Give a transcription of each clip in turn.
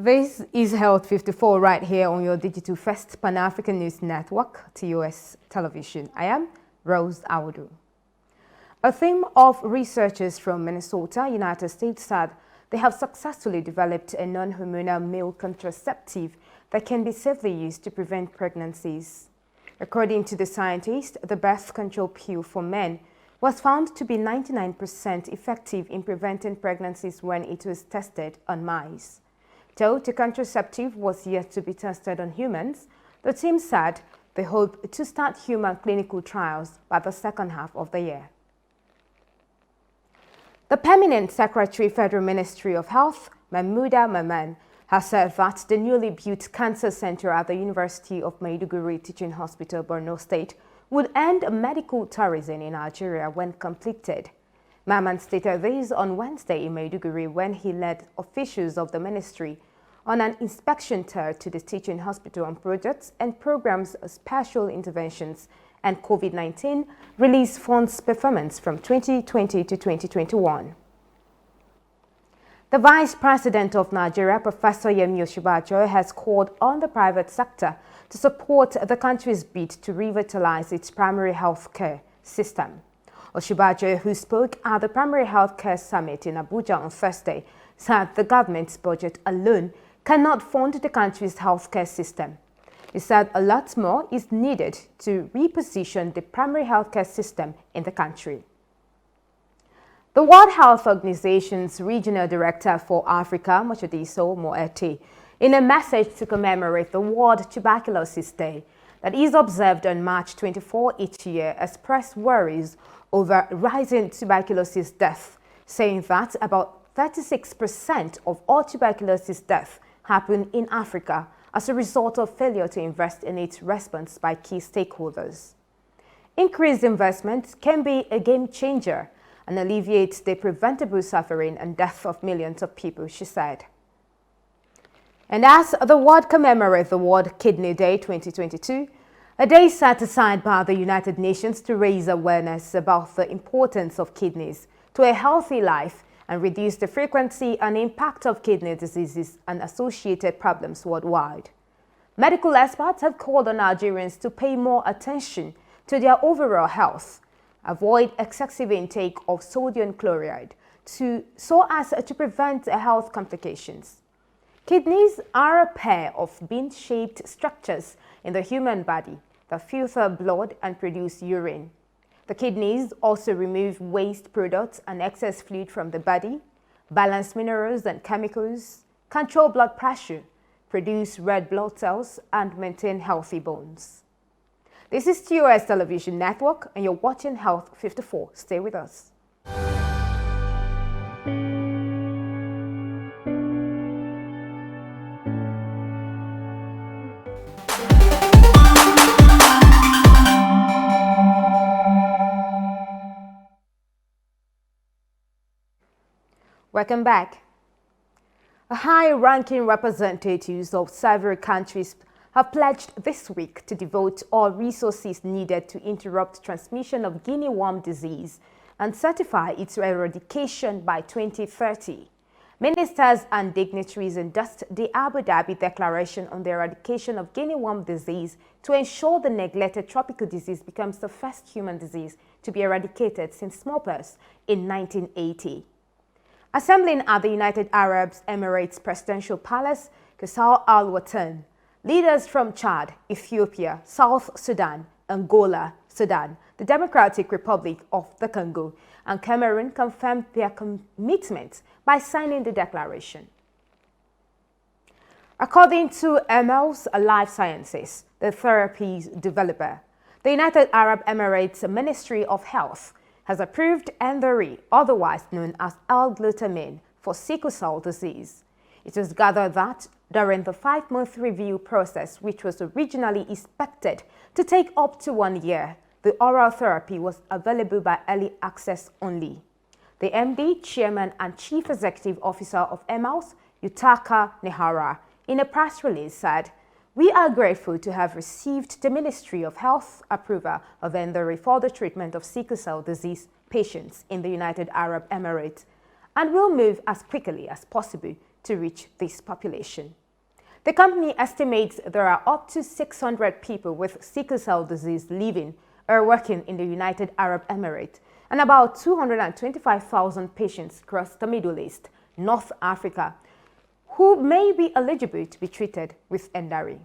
This is Health 54 right here on your digital first Pan-African News Network, TOS Television. I am Rose Awudu. A team of researchers from Minnesota, United States said they have successfully developed a non-hormonal male contraceptive that can be safely used to prevent pregnancies. According to the scientists, the birth control pill for men was found to be 99% effective in preventing pregnancies when it was tested on mice. Though the contraceptive was yet to be tested on humans, the team said they hope to start human clinical trials by the second half of the year. The Permanent Secretary, Federal Ministry of Health, Mahmouda Maman, has said that the newly built cancer center at the University of Maiduguri Teaching Hospital, Borno State, would end medical tourism in Nigeria when completed. Maman stated this on Wednesday in Maiduguri when he led officials of the ministry on an inspection tour to the teaching hospital on projects and programs of special interventions and COVID-19 relief funds performance from 2020 to 2021. The Vice President of Nigeria, Professor Yemi Osinbajo, has called on the private sector to support the country's bid to revitalize its primary health care system. Osinbajo, who spoke at the Primary Health Care Summit in Abuja on Thursday, said the government's budget alone cannot fund the country's healthcare system. He said a lot more is needed to reposition the primary healthcare system in the country. The World Health Organization's Regional Director for Africa, Mochodiso Moeti, in a message to commemorate the World Tuberculosis Day that is observed on March 24 each year, expressed worries over rising tuberculosis deaths, saying that about 36% of all tuberculosis deaths happen in Africa as a result of failure to invest in its response by key stakeholders. Increased investment can be a game changer and alleviate the preventable suffering and death of millions of people, she said. And as the world commemorates the World Kidney Day 2022, a day set aside by the United Nations to raise awareness about the importance of kidneys to a healthy life and reduce the frequency and impact of kidney diseases and associated problems worldwide. Medical experts have called on Nigerians to pay more attention to their overall health, avoid excessive intake of sodium chloride so as to prevent health complications. Kidneys are a pair of bean-shaped structures in the human body that filter blood and produce urine. The kidneys also remove waste products and excess fluid from the body, balance minerals and chemicals, control blood pressure, produce red blood cells, and maintain healthy bones. This is TOS Television Network, and you're watching Health 54. Stay with us. Welcome back. High-ranking representatives of several countries have pledged this week to devote all resources needed to interrupt transmission of guinea worm disease and certify its eradication by 2030. Ministers and dignitaries endorsed the Abu Dhabi Declaration on the Eradication of Guinea Worm Disease to ensure the neglected tropical disease becomes the first human disease to be eradicated since smallpox in 1980. Assembling at the United Arab Emirates Presidential Palace, Qasr Al-Watan, leaders from Chad, Ethiopia, South Sudan, Angola, Sudan, the Democratic Republic of the Congo, and Cameroon confirmed their commitment by signing the declaration. According to Emels Life Sciences, the therapies developer, the United Arab Emirates Ministry of Health has approved Endori, otherwise known as L-glutamine, for sickle cell disease. It was gathered that during the 5-month review process, which was originally expected to take up to 1 year, the oral therapy was available by early access only. The MD, Chairman and Chief Executive Officer of Emels, Yutaka Nehara, in a press release said, "We are grateful to have received the Ministry of Health approval of Endori for the treatment of sickle cell disease patients in the United Arab Emirates and will move as quickly as possible to reach this population. The company estimates there are up to 600 people with sickle cell disease living or working in the United Arab Emirates, and about 225,000 patients across the Middle East, North Africa, who may be eligible to be treated with Endari.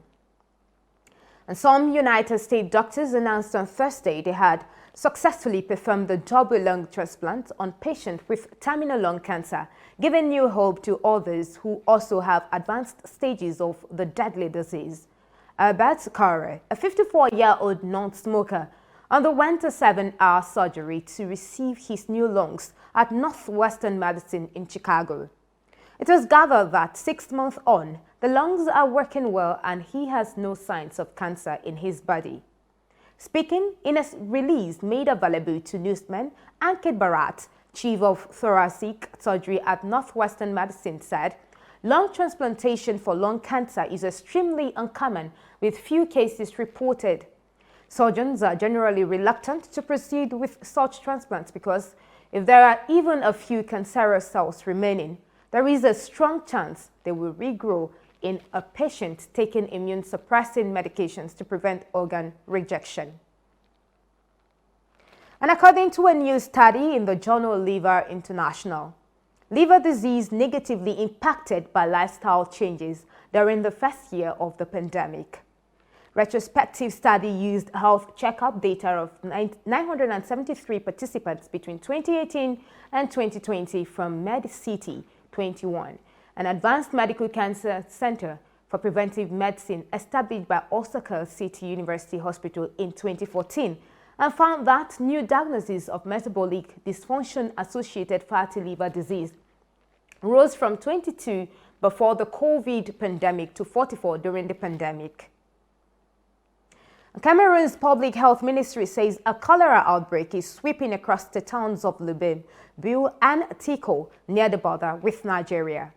And some United States doctors announced on Thursday they had successfully performed the double lung transplant on patients with terminal lung cancer, giving new hope to others who also have advanced stages of the deadly disease. Albert Cholera, a 54-year-old non-smoker, underwent a 7-hour surgery to receive his new lungs at Northwestern Medicine in Chicago. It was gathered that 6 months on, the lungs are working well and he has no signs of cancer in his body. Speaking in a release made available to newsmen, Ankit Bharat, chief of thoracic surgery at Northwestern Medicine, said, "Lung transplantation for lung cancer is extremely uncommon, with few cases reported. Surgeons are generally reluctant to proceed with such transplants because if there are even a few cancerous cells remaining, there is a strong chance they will regrow in a patient taking immune-suppressing medications to prevent organ rejection." And according to a new study in the journal Liver International, liver disease negatively impacted by lifestyle changes during the first year of the pandemic. Retrospective study used health checkup data of 973 participants between 2018 and 2020 from MedCity 21, an advanced medical cancer center for preventive medicine established by Osaka City University Hospital in 2014, and found that new diagnosis of metabolic dysfunction-associated fatty liver disease rose from 22 before the COVID pandemic to 44 during the pandemic. Cameroon's public health ministry says a cholera outbreak is sweeping across the towns of Lubim, Biu and Tiko near the border with Nigeria.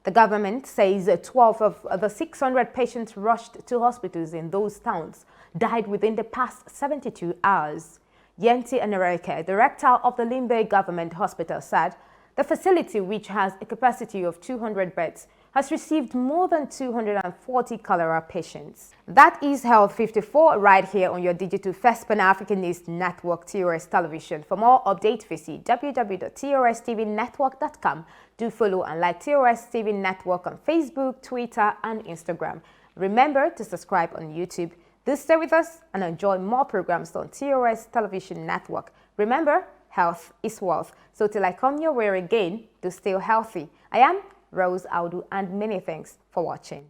The government says 12 of the 600 patients rushed to hospitals in those towns died within the past 72 hours. Yenti Anareke, director of the Limbe Government Hospital, said the facility, which has a capacity of 200 beds, has received more than 240 cholera patients. That is Health 54 right here on your digital first Pan-Africanist network, TOS Television. For more updates, visit www.tostvnetwork.com. Do follow and like TOS TV Network on Facebook, Twitter, and Instagram. Remember to subscribe on YouTube. Do stay with us and enjoy more programs on TOS Television Network. Remember, health is wealth. So till I come your way again, do stay healthy. I am Rose Audu, and many thanks for watching.